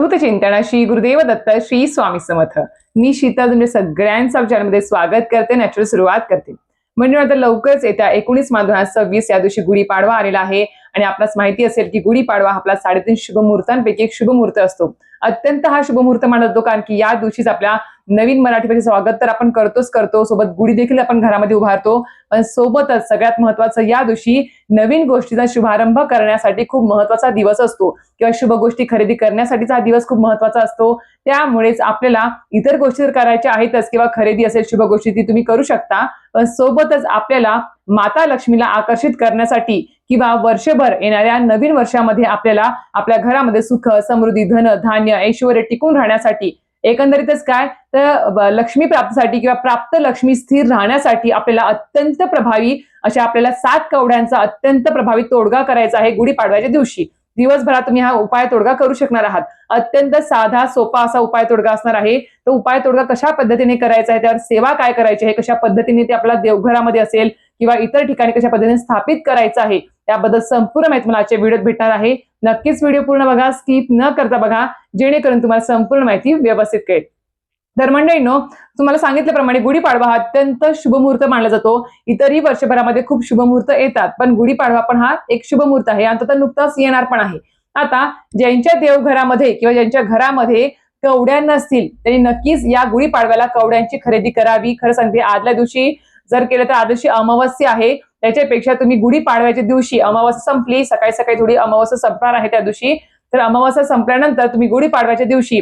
चिंतन श्री गुरुदेव दत्त श्री स्वामी समर्थ। मी शीतल तुमच्या सगळ्यांचं चॅनलमध्ये स्वागत करते, नॅचरल सुरुवात करते। म्हणजे आता लवकरच येत्या 19 मार्च 2026 या दिवशी गुढीपाडवा आलेला आहे आणि आपल्याला माहिती असेल की गुढीपाडवा आपला 3.5 शुभ मुहूर्तांपैकी एक शुभ मुहूर्त असतो। अत्यंत हा शुभ मुहूर्त मानला जातो कारण की या दिवशीच आपल्या नवीन मराठी भाषेचे स्वागत तर आपण करतो, सोबत गुढी देखील आपण घरामध्ये उभारतो, पण सोबतच सगळ्यात महत्त्वाचं या दिवशी नवीन गोष्टीचा शुभारंभ करण्यासाठी खूप महत्त्वाचा दिवस असतो किंवा शुभ गोष्टी खरेदी करण्यासाठीचा हा दिवस खूप महत्त्वाचा असतो। त्यामुळेच आपल्याला इतर गोष्टी जर करायच्या आहेतच किंवा खरेदी असेल शुभ गोष्टी ती तुम्ही करू शकता, पण सोबतच आपल्याला माता लक्ष्मीला आकर्षित करण्यासाठी किंवा वर्षभर येणाऱ्या नवीन वर्षामध्ये आपल्याला आपल्या घरामध्ये सुख, समृद्धी, धन, धान्य, ऐश्वर्य टिकून राहण्यासाठी, एकंदरीतच काय तर लक्ष्मी प्राप्तीसाठी किंवा प्राप्त लक्ष्मी स्थिर राहण्यासाठी आपल्याला अत्यंत प्रभावी अशा आपल्याला 7 कवड्यांचा अत्यंत प्रभावी तोडगा करायचा आहे गुढीपाडव्याच्या दिवशी। दिवसभरात तुम्ही हा उपाय तोडगा करू शकणार आहात। अत्यंत साधा सोपा असा उपाय तोडगा असणार आहे। तो उपाय तोडगा कशा पद्धतीने करायचा आहे, त्यावर सेवा काय करायची आहे, कशा पद्धतीने ते आपल्या देवघरामध्ये असेल किंवा इतर ठिकाणी कशा पद्धतीने स्थापित करायचं आहे, त्याबद्दल संपूर्ण माहिती मला आजच्या व्हिडिओत भेटणार आहे। नक्कीच व्हिडिओ पूर्ण बघा, स्किप न करता बघा, जेणेकरून तुम्हाला संपूर्ण माहिती व्यवस्थित कळेल। तर मंडळींनो, तुम्हाला सांगितल्याप्रमाणे गुढीपाडवा हा अत्यंत शुभ मुहूर्त मानला जातो। इतरही वर्षभरामध्ये खूप शुभ मुहूर्त येतात, पण गुढीपाडवा पण हा एक शुभ मुहूर्त आहे आणि तो नुकताच येणार पण आहे। आता ज्यांच्या देवघरामध्ये किंवा ज्यांच्या घरामध्ये कवड्या नसतील त्यांनी नक्कीच या गुढीपाडव्याला कवड्यांची खरेदी करावी। खरं सांगते, आदल्या दिवशी जर केलं तर आदल्या दिवशी अमावस्या आहे, त्याच्यापेक्षा तुम्ही गुढीपाडव्याच्या दिवशी अमावस्या संपली, सकाळी सकाळी थोडी अमावस्या संपणार आहे त्या दिवशी, तर अमावस्या संपल्यानंतर तुम्ही गुढीपाडव्याच्या दिवशी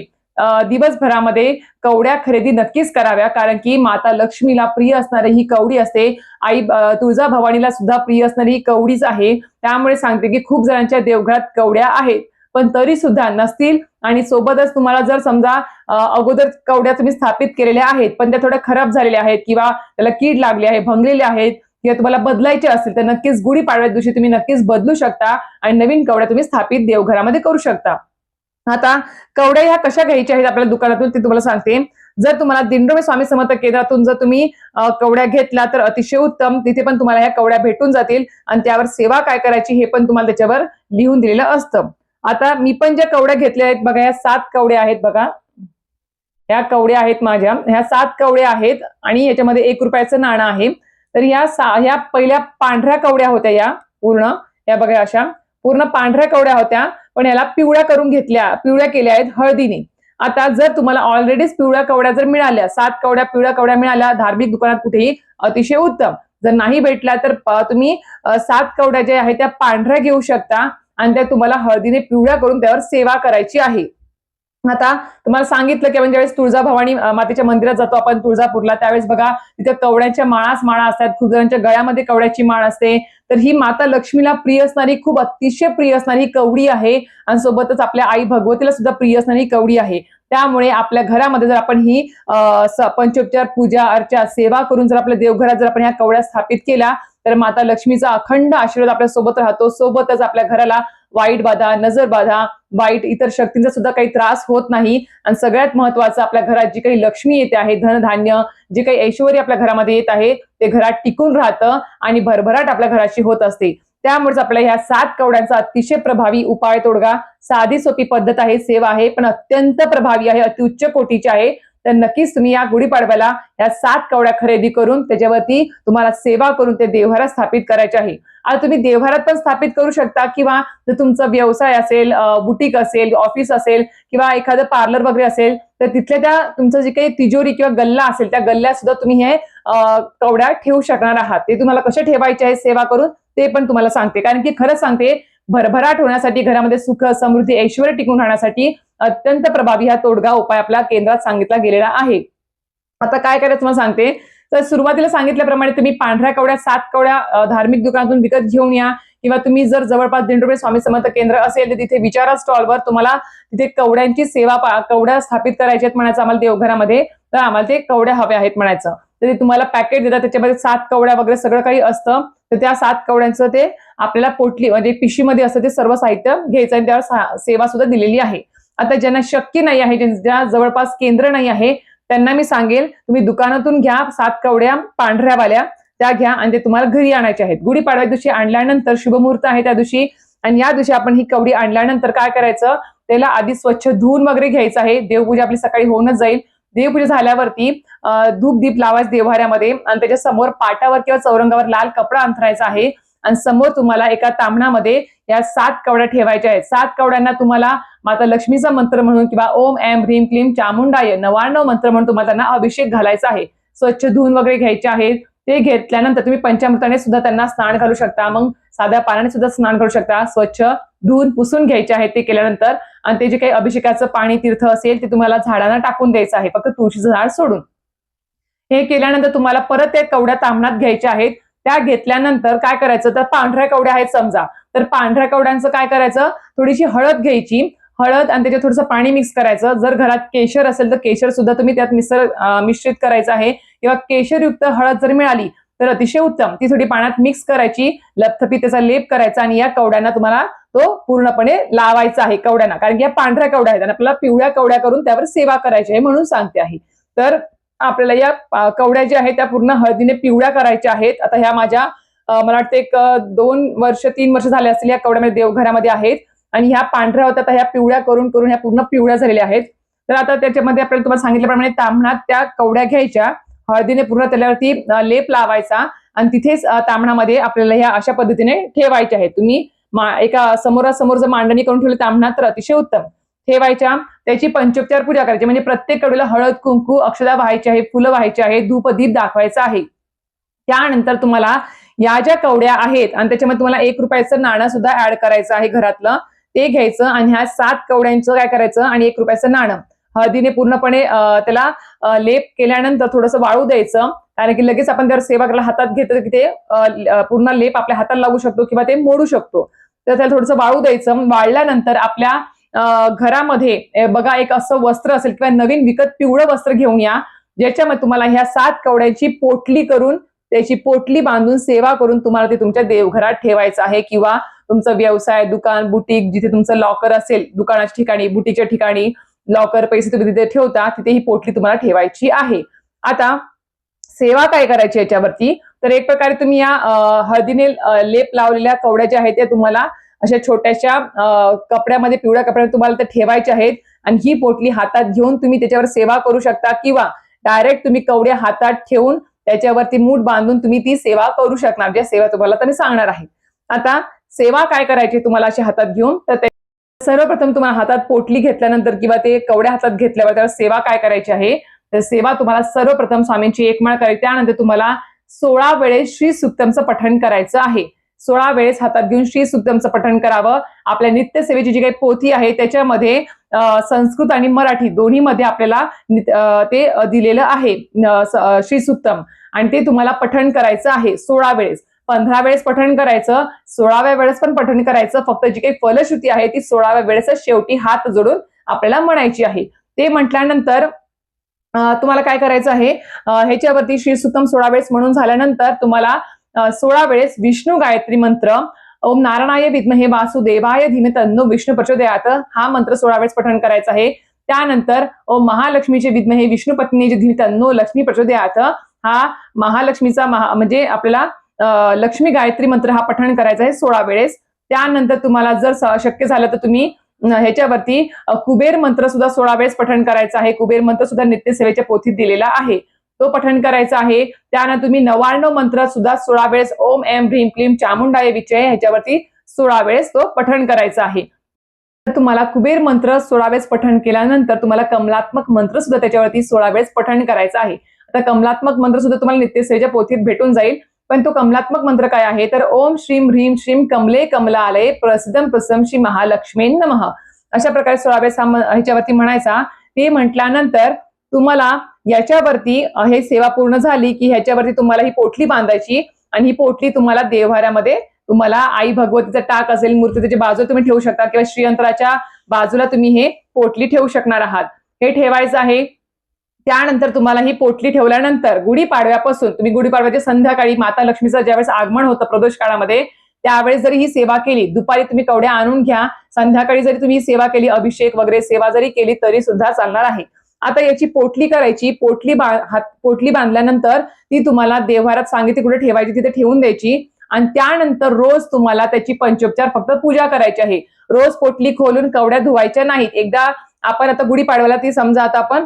दिवसभरामध्ये कवड्या खरेदी नक्कीच कराव्या, कारण की माता लक्ष्मीला प्रिय असणारी ही कवडी असते। आई तुळजाभवानीला सुद्धा प्रिय असणारी ही कवडीच आहे। त्यामुळे सांगते की खूप जणांच्या देवघरात कवड्या आहेत, पण तरी सुद्धा नसतील आणि सोबतच तुम्हाला जर समजा अगोदर कवड्या तुम्ही स्थापित केलेल्या आहेत पण त्या थोड्या खराब झालेल्या आहेत किंवा त्याला कीड लागली आहे, भंगलेल्या आहेत किंवा तुम्हाला बदलायचे असतील, तर नक्कीच गुढीपाडव्या दिवशी तुम्ही नक्कीच बदलू शकता आणि नवीन कवड्या तुम्ही स्थापित देवघरामध्ये करू शकता। आता कवड्या ह्या कशा घ्यायच्या आहेत आपल्या दुकानातून ते तुम्हाला सांगते। जर तुम्हाला दिंडोरी स्वामी समर्थ केंद्रातून जर तुम्ही कवड्या घेतला तर अतिशय उत्तम, तिथे पण तुम्हाला ह्या कवड्या भेटून जातील आणि त्यावर सेवा काय करायची हे पण तुम्हाला त्याच्यावर लिहून दिलेलं असतं। आता मी पण ज्या कवड्या घेतल्या आहेत बघा, या 7 कवड्या आहेत बघा, ह्या कवड्या आहेत माझ्या, ह्या 7 कवड्या आहेत आणि याच्यामध्ये 1 रुपयाचं नाणं आहे। तर ह्या पहिल्या पांढऱ्या कवड्या होत्या, या पूर्ण या बघा अशा पूर्ण पांढऱ्या कवड्या होत्या, पण याला पिवळ्या करून पिवळ्या केल्या आहेत हळदीने। आता जर तुम्हाला ऑलरेडीच पिवळ्या कवड्या जर मिळाल्या, 7 कवड्या पिवळ्या कवड्या मिळाल्या धार्मिक दुकानात कुठेही, अतिशय उत्तम। जर नाही भेटल्या तर तुम्ही 7 कवड्या ज्या आहेत त्या पांढऱ्या घेऊ शकता आणि त्या तुम्हाला हळदीने पिवळ्या करून त्यावर सेवा करायची आहे। आता तुम्हाला सांगितलं की आपण ज्यावेळेस तुळजाभवानी मातेच्या मंदिरात जातो आपण तुळजापूरला, त्यावेळेस बघा तिथे कवड्यांच्या माळा असतात, खूप जणांच्या गळ्यामध्ये कवड्याची माळ असते। तर ही माता लक्ष्मीला प्रिय असणारी, खूप अतिशय प्रिय असणारी कवडी आहे आणि सोबतच आपल्या आई भगवतीला सुद्धा प्रिय असणारी कवडी आहे। त्यामुळे आपल्या घरामध्ये जर आपण ही पंचोपचार पूजा अर्चा सेवा करून जर आपल्या देवघरात जर आपण ह्या कवड्या स्थापित केल्या तर माता लक्ष्मीचा अखंड आशीर्वाद आपल्या सोबत राहतो। सोबतच आपल्या घराला वाईट बाधा, नजर बाधा, वाईट इतर शक्तींचा सुद्धा काही त्रास होत नाही आणि सगळ्यात महत्त्वाचं, आपल्या घरात जी काही लक्ष्मी येते आहे, धनधान्य जे काही ऐश्वर्य आपल्या घरामध्ये येत आहे ते घरात टिकून राहतं आणि भरभराट आपल्या घराची होत असते। त्यामुळेच आपल्या ह्या 7 कवड्यांचा अतिशय प्रभावी उपाय तोडगा, साधी सोपी पद्धत आहे, सेवा आहे, पण अत्यंत प्रभावी आहे, अतिउच्च कोटीची आहे। तर नक्कीच तुम्ही या गुढीपाडव्याला या 7 कवड्या खरेदी करून त्याच्यावरती तुम्हाला सेवा करून ते देवघरात स्थापित करायचे आहे। आता तुम्ही देवघरात पण स्थापित करू शकता किंवा जर तुमचा व्यवसाय असेल, बुटीक असेल, ऑफिस असेल किंवा एखादं पार्लर वगैरे असेल, तर तिथल्या त्या तुमचं जे काही तिजोरी किंवा गल्ला असेल त्या गल्ल्यात सुद्धा तुम्ही हे कवड्या ठेवू शकणार आहात। ते तुम्हाला कशा ठेवायचे आहे सेवा करून ते पण तुम्हाला सांगते, कारण की खरंच सांगते, भरभराट होण्यासाठी, घरामध्ये सुख, समृद्धी, ऐश्वर्य टिकून राहण्यासाठी अत्यंत प्रभावी हा तोडगा उपाय आपल्या केंद्रात सांगितला गेलेला आहे। आता काय करायचं तुम्हाला सांगते। तर सुरुवातीला सांगितल्याप्रमाणे तुम्ही पांढऱ्या कवड्या 7 कवड्या धार्मिक दुकानातून विकत घेऊन या किंवा तुम्ही जर जवळपास दिंडोरी स्वामी समर्थ केंद्र असेल तर तिथे विचारा स्टॉलवर, तुम्हाला तिथे कवड्यांची सेवा कवड्या स्थापित करायच्या आहेत म्हणायचं आम्हाला देवघरामध्ये, तर आम्हाला ते कवड्या हव्या आहेत म्हणायचं। तर ते तुम्हाला पॅकेट देतात, त्याच्यामध्ये 7 कवड्या वगैरे सगळं काही असतं। तर त्या 7 कवड्यांचं ते आपल्याला पोटली म्हणजे पिशवीमध्ये असतं ते सर्व साहित्य घ्यायचं आणि त्यावर सेवा सुद्धा दिलेली आहे। आता ज्यांना शक्य नाही आहे, ज्या जवळपास केंद्र नाही आहे, त्यांना मी सांगेल तुम्ही दुकानातून घ्या 7 कवड्या पांढऱ्यावाल्या, त्या घ्या आणि ते तुम्हाला घरी आणायचे आहेत। गुढीपाडव्या दिवशी आणल्यानंतर शुभ मुहूर्त आहे त्या दिवशी आणि या दिवशी आपण ही कवडी आणल्यानंतर काय करायचं, त्याला आधी स्वच्छ धुवून वगैरे घ्यायचं आहे. देवपूजा आपली सकाळी होऊनच जाईल. देवपूजा झाल्यावरती धूप दीप लावायचं देव्हाऱ्यामध्ये आणि त्याच्या समोर पाटावर किंवा चौरंगावर लाल कपडा अंथरायचा आहे आणि समोर तुम्हाला एका ताम्हणामध्ये या 7 कवड्या ठेवायच्या आहेत. 7 कवड्यांना तुम्हाला माता लक्ष्मीचा मंत्र म्हणून किंवा ओम ऐं ह्रीं क्लीं चामुंडाय 99 मंत्र म्हणून तुम्हाला त्यांना अभिषेक घालायचा आहे. स्वच्छ धुवून वगैरे घ्यायचे आहेत. ते घेतल्यानंतर तुम्ही पंचामृताने सुद्धा त्यांना स्नान घालू शकता. मग साध्या पाण्याने सुद्धा स्नान करू शकता. स्वच्छ धुवून पुसून घ्यायचे आहेत ते केल्यानंतर आणि ते जे काही अभिषेकाचं पाणी तीर्थ असेल ते तुम्हाला झाडांना टाकून द्यायचं आहे, फक्त तुळशीचं झाड सोडून. हे केल्यानंतर तुम्हाला परत त्या कवड्या ताम्हणात घ्यायच्या आहेत. त्या घेतल्यानंतर काय करायचं, तर पांढऱ्या कवड्या आहेत समजा, तर पांढऱ्या कवड्यांचं काय करायचं, थोडीशी हळद घ्यायची, हळद आणि त्याच्यात थोडंसं पाणी मिक्स करायचं. जर घरात केशर असेल तर केशर सुद्धा तुम्ही त्यात मिश्रित करायचं आहे किंवा केशरयुक्त हळद जर मिळाली तर अतिशय उत्तम. ती थोडी पाण्यात मिक्स करायची, लपथपी त्याचा लेप करायचा आणि या कवड्यांना तुम्हाला तो पूर्णपणे लावायचा आहे कवड्यांना, कारण की या पांढऱ्या कवड्या आहेत आणि आपल्याला पिवळ्या कवड्या करून त्यावर सेवा करायची आहे म्हणून सांगते आहे. तर आपल्याला या कवड्या ज्या आहेत त्या पूर्ण हळदीने पिवळ्या करायच्या आहेत. आता ह्या माझ्या मला वाटतं एक 2 वर्ष 3 वर्ष झाले असतील या कवड्यामध्ये देवघरामध्ये आहेत आणि ह्या पांढऱ्या होत्या, आता ह्या पिवळ्या करून करून ह्या पूर्ण पिवळ्या झालेल्या आहेत. तर आता त्याच्यामध्ये आपल्याला तुम्हाला सांगितल्याप्रमाणे ताम्हणात त्या कवड्या घ्यायच्या, हळदीने पूर्ण त्याच्यावरती लेप लावायचा आणि तिथेच ताम्हणामध्ये आपल्याला ह्या अशा पद्धतीने ठेवायच्या आहेत. तुम्ही एका समोरासमोर जर मांडणी करून ठेवली ताम्हणात तर अतिशय उत्तम ठेवायच्या. त्याची पंचोपचार पूजा करायची, म्हणजे प्रत्येक कवडीला हळद कुंकू अक्षता व्हायची आहे, फुलं व्हायची आहे, धूप दीप दाखवायचं आहे. त्यानंतर तुम्हाला या ज्या कवड्या आहेत आणि त्याच्यामध्ये तुम्हाला 1 रुपयाचं नाणं सुद्धा ऍड करायचं आहे घरातलं, ते घ्यायचं आणि ह्या 7 कवड्यांचं काय करायचं आणि 1 रुपयाचं नाणं हळदीने पूर्णपणे त्याला लेप केल्यानंतर थोडंसं वाळू द्यायचं, कारण की लगेच आपण जर सेवा करायला हातात घेतलं की ते पूर्ण लेप आपल्या हाताला लागू शकतो किंवा ते मोडू शकतो. तर त्याला थोडंसं वाळू द्यायचं. वाळल्यानंतर आपल्या घरामध्ये बघा एक असं वस्त्र असेल किंवा नवीन विकत पिवळं वस्त्र घेऊन या, ज्याच्यामध्ये तुम्हाला ह्या 7 कवड्यांची पोटली करून त्याची पोटली बांधून सेवा करून तुम्हाला ते तुमच्या देवघरात ठेवायचं आहे किंवा तुमचा व्यवसाय, दुकान, बुटीक, जिथे तुमचं लॉकर असेल, दुकानाच्या ठिकाणी, बुटीच्या ठिकाणी लॉकर पैसे तुम्ही तिथे ठेवता, तिथे ही पोटली तुम्हाला ठेवायची आहे. आता सेवा काय करायची याच्यावरती, तर एक प्रकारे तुम्ही या हळदीने लेप लावलेल्या कवड्या ज्या आहेत त्या तुम्हाला अशा छोट्याशा कपड्यामध्ये, पिवळ्या कपड्यामध्ये तुम्हाला त्या ठेवायच्या आहेत आणि ही पोटली हातात घेऊन तुम्ही त्याच्यावर सेवा करू शकता किंवा डायरेक्ट तुम्ही कवड्या हातात ठेवून त्याच्यावरती मूठ बांधून तुम्ही ती सेवा करू शकणार, ज्या सेवा तुम्हाला तर मी सांगणार आहे. आता सेवा काय करायची तुम्हाला अशी हातात घेऊन, तर सर्वप्रथम तुम्हाला हातात पोटली घेतल्यानंतर किंवा ते कवड्या हातात घेतल्यावर त्याला सेवा काय करायची आहे, तर सेवा तुम्हाला सर्वप्रथम स्वामींची 1 माळ करायची. त्यानंतर तुम्हाला 16 वेळेस श्री सुक्तमचं पठण करायचं आहे. 16 वेळेस हातात घेऊन श्री सुक्तमचं पठण करावं. आपल्या नित्यसेवेची जी काही पोथी आहे त्याच्यामध्ये संस्कृत आणि मराठी दोन्हीमध्ये आपल्याला ते दिलेलं आहे श्री सुक्तम आणि ते तुम्हाला पठण करायचं आहे 16 वेळेस. 15 वेळेस पठण करायचं, 16व्या वेळेस पण पठण करायचं. फक्त जी काही फलश्रुती आहे ती 16व्या वेळेस शेवटी हात जोडून आपल्याला म्हणायची आहे. ते म्हटल्यानंतर तुम्हाला काय करायचं आहे, ह्याच्यावरती श्री सुक्तम 16 वेळेस म्हणून झाल्यानंतर तुम्हाला 16 वेळेस विष्णू गायत्री मंत्र ओम नारायणाय विद्महे वासुदेवाय धीमहि तन्नो विष्णू प्रचोदयात हा मंत्र 16 वेळेस पठण करायचा आहे. त्यानंतर ओम महालक्ष्मीचे विद्महे विष्णू पत्नीचे धीमहि तन्नो लक्ष्मी प्रचोदयात हा महालक्ष्मीचा म्हणजे आपल्याला लक्ष्मी गायत्री मंत्र हा पठण करायचा आहे 16 वेळेस. त्यानंतर तुम्हाला जर शक्य झालं तर तुम्ही ह्याच्यावरती कुबेर मंत्र सुद्धा 16 वेळेस पठण करायचा आहे. कुबेर मंत्र सुद्धा नित्यसेवेच्या पोथीत दिलेला आहे, तो पठण करायचा आहे. त्यानंतर तुम्ही 99 मंत्र सुद्धा 16 वेळेस ओम ऐं ह्रीं क्लीं चामुंडाय विचे ह्याच्यावरती 16 वेळेस तो पठण करायचा आहे. तुम्हाला कुबेर मंत्र 16 वेळेस पठण केल्यानंतर तुम्हाला कमलात्मक मंत्र सुद्धा त्याच्यावरती 16 वेळेस पठण करायचा आहे. आता कमलात्मक मंत्र सुद्धा तुम्हाला नित्यसेवेच्या पोथीत भेटून जाईल, पण तो कमलात्मक मंत्र काय आहे, तर ओम श्रीं ह्रीं श्रीं कमले कमलालये प्रसिद्धम प्रसम श्री महालक्ष्मी नमः अशा प्रकारे 16 वेळेस ह्याच्यावरती म्हणायचा. ते म्हटल्यानंतर तुम्हाला याच्यावरती हे सेवा पूर्ण झाली की ह्याच्यावरती तुम्हाला ही पोटली बांधायची आणि ही पोटली तुम्हाला देवहाऱ्यामध्ये तुम्हाला आई भगवतीचा टाक असेल मूर्ती त्याच्या बाजूला तुम्ही ठेवू शकता किंवा श्रीयंत्राच्या बाजूला तुम्ही हे पोटली ठेवू शकणार आहात. हे ठेवायचं आहे. त्यानंतर तुम्हाला ही पोटली ठेवल्यानंतर गुढीपाडव्यापासून तुम्ही गुढीपाडव्याच्या संध्याकाळी माता लक्ष्मीचं ज्यावेळेस आगमन होतं प्रदोष काळामध्ये त्यावेळेस जरी ही सेवा केली, दुपारी तुम्ही कवड्या आणून घ्या, संध्याकाळी जरी तुम्ही सेवा केली, अभिषेक वगैरे सेवा जरी केली तरी सुद्धा चालणार आहे. आता याची पोटली करायची. पोटली बांधल्यानंतर ती तुम्हाला देवघरात सांगितली कुठे ठेवायची तिथे ठेवून द्यायची आणि त्यानंतर रोज तुम्हाला त्याची पंचोपचार फक्त पूजा करायची आहे. रोज पोटली खोलून कवड्या धुवायच्या नाहीत. एकदा आपण आता गुढीपाडव्याला ती समजा आता आपण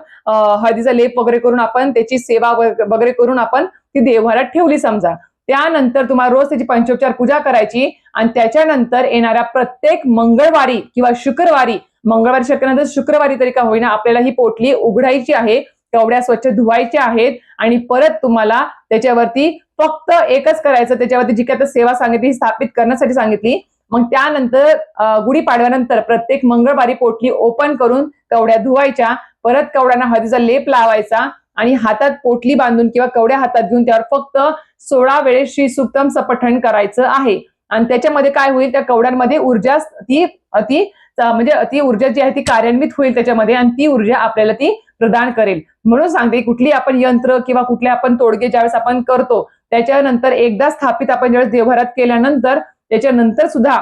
हळदीचा लेप वगैरे करून आपण त्याची सेवा वगैरे करून आपण ती देवघरात ठेवली समजा. त्यानंतर तुम्हाला रोज त्याची पंचोपचार पूजा करायची आणि त्याच्यानंतर येणाऱ्या प्रत्येक मंगळवारी किंवा शुक्रवारी, मंगळवारी शक्यनंतर शुक्रवारी तरी का होईना, आपल्याला ही पोटली उघडायची आहे, कवड्या स्वच्छ धुवायच्या आहेत आणि परत तुम्हाला त्याच्यावरती फक्त एकच करायचं, त्याच्यावरती जी काही सेवा सांगितली स्थापित करण्यासाठी सांगितली. मग त्यानंतर गुढीपाडव्यानंतर प्रत्येक मंगळवारी पोटली ओपन करून कवड्या धुवायच्या, परत कवड्यांना हळदीचा लेप लावायचा आणि हातात पोटली बांधून किंवा कवड्या हातात घेऊन त्यावर फक्त 16 वेळेस श्री सुक्तम पठण करायचं आहे. आणि त्याच्यामध्ये काय होईल, त्या कवड्यांमध्ये ऊर्जा ती ऊर्जा जी आहे ती कार्यान्वित होईल त्याच्यामध्ये आणि ती ऊर्जा आपल्याला ती प्रदान करेल. म्हणून सांगते, कुठली आपण यंत्र किंवा कुठले आपण तोडगे ज्यावेळेस आपण करतो त्याच्यानंतर एकदा स्थापित आपण ज्यावेळेस देवघरात केल्यानंतर त्याच्यानंतर सुद्धा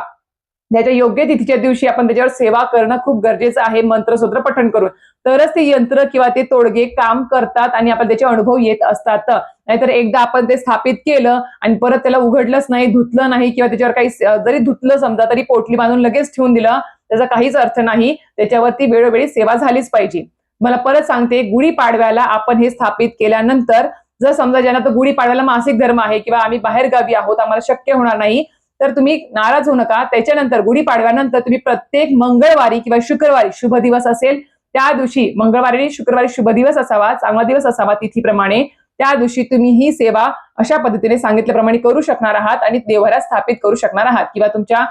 त्याच्या योग्य तिथीच्या दिवशी आपण त्याच्यावर सेवा करणं खूप गरजेचं आहे, मंत्रसूत्र पठण करून. तरच ते यंत्र किंवा ते तोडगे काम करतात आणि आपल्याला त्याचे अनुभव येत असतात. नाहीतर एकदा आपण ते स्थापित केलं आणि परत त्याला उघडलंच नाही, धुतलं नाही किंवा त्याच्यावर काही जरी धुतलं समजा तरी पोटली बांधून लगेच ठेवून दिलं, त्याचा काहीच अर्थ नाही. त्याच्यावरती वेळोवेळी सेवा झालीच पाहिजे. मला परत सांगते, गुढीपाडव्याला आपण हे स्थापित केल्यानंतर जर समजा ज्यांना तर गुढीपाडव्याला मासिक धर्म आहे किंवा आम्ही बाहेर गावी आहोत, आम्हाला शक्य होणार नाही, तर तुम्ही नाराज होऊ नका. त्याच्यानंतर गुढीपाडव्यानंतर तुम्ही प्रत्येक मंगळवारी किंवा शुक्रवारी शुभ दिवस असेल त्या दिवशी, मंगळवारी शुक्रवारी शुभ दिवस असावा, चांगला दिवस असावा तिथीप्रमाणे, त्या दिवशी तुम्ही ही सेवा अशा पद्धतीने सांगितल्याप्रमाणे करू शकणार आहात आणि देवघरात स्थापित करू शकणार आहात. किंवा तुमच्या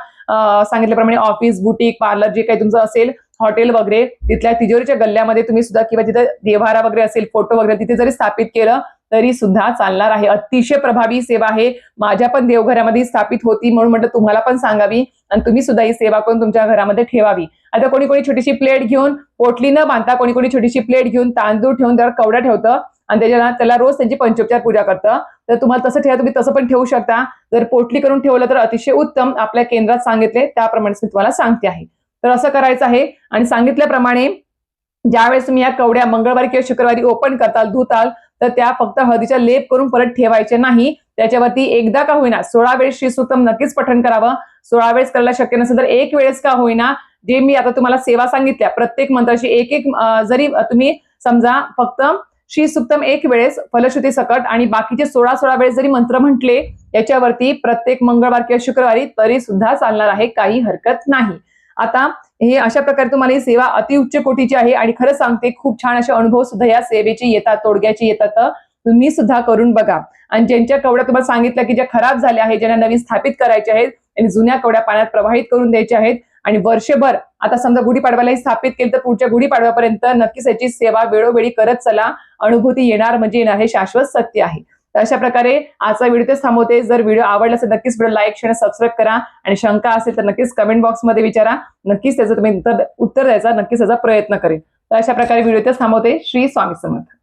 सांगितल्याप्रमाणे ऑफिस, बुटीक, पार्लर जे काही तुमचं असेल, हॉटेल वगैरे, तिथल्या तिजोरीच्या गल्ल्यामध्ये तुम्ही सुद्धा किंवा जिथे देवहारा वगैरे असेल, फोटो वगैरे, तिथे जरी स्थापित केलं तरी सुद्धा चालणार आहे. अतिशय प्रभावी सेवा आहे. माझ्या पण देवघरामध्ये स्थापित होती म्हणून म्हटलं तुम्हाला पण सांगावी आणि तुम्ही सुद्धा ही सेवा करून तुमच्या घरामध्ये ठेवावी. आता कोणी कोणी छोटीशी प्लेट घेऊन पोटली न बांधता कोणी कोणी छोटीशी प्लेट घेऊन तांदूळ ठेवून त्यावर कवड्या ठेवतं आणि त्याला रोज त्यांची पंचोपचार पूजा करतं. तर तुम्हाला तसं ठेवा, तुम्ही तसं पण ठेवू शकता. जर पोटली करून ठेवलं तर अतिशय उत्तम. आपल्या केंद्रात सांगितले त्याप्रमाणे मी तुम्हाला सांगते आहे. तर असं करायचं आहे आणि सांगितल्याप्रमाणे ज्यावेळेस तुम्ही या कवड्या मंगळवारी किंवा शुक्रवारी ओपन करताल, धुताल, तर त्या फक्त हळदीचा लेप करून परत ठेवायचे नाही. त्याच्यावरती एकदा का होईना 16 वेळेस श्री सुक्तम नक्कीच पठण करावं. 16 वेळेस करायला शक्य नसेल तर एक वेळेस का होईना, जे मी आता तुम्हाला सेवा सांगितल्या प्रत्येक मंत्राची एक एक जरी तुम्ही समजा फक्त श्री सुक्तम एक वेळेस फलश्रुती सकट आणि बाकीचे 16 वेळेस जरी मंत्र म्हटले याच्यावरती प्रत्येक मंगळवार किंवा शुक्रवारी तरी सुद्धा चालणार आहे, काही हरकत नाही. आता हे अशा प्रकारे तुम्हाला ही सेवा अतिउच्च कोटीची आहे आणि खरं सांगते खूप छान असे अनुभव सुद्धा या सेवेचे येतात, तोडग्याचे येतात. तुम्ही सुद्धा करून बघा. आणि ज्यांच्या कवड्या तुम्हाला सांगितलं की ज्या खराब झाल्या आहेत, ज्यांना नवीन स्थापित करायच्या आहेत आणि जुन्या कवड्या पाण्यात प्रवाहित करून द्यायच्या आहेत आणि वर्षभर आता समजा गुढीपाडव्यालाही स्थापित केलं तर पुढच्या गुढीपाडव्यापर्यंत नक्कीच याची सेवा वेळोवेळी करत चला. अनुभूती येणार म्हणजे येणार, हे शाश्वत सत्य आहे. तर अशा प्रकारे आजचा व्हिडिओ तेच थांबवते. जर व्हिडिओ आवडला असेल नक्कीच व्हिडिओ लाईक, शेअर, सबस्क्राईब करा आणि शंका असेल तर नक्कीच कमेंट बॉक्समध्ये विचारा. नक्कीच त्याचं तुम्ही उत्तर द्यायचा नक्कीच त्याचा प्रयत्न करेल. तर अशा प्रकारे व्हिडिओ तेच थांबवते. श्री स्वामी समर्थ.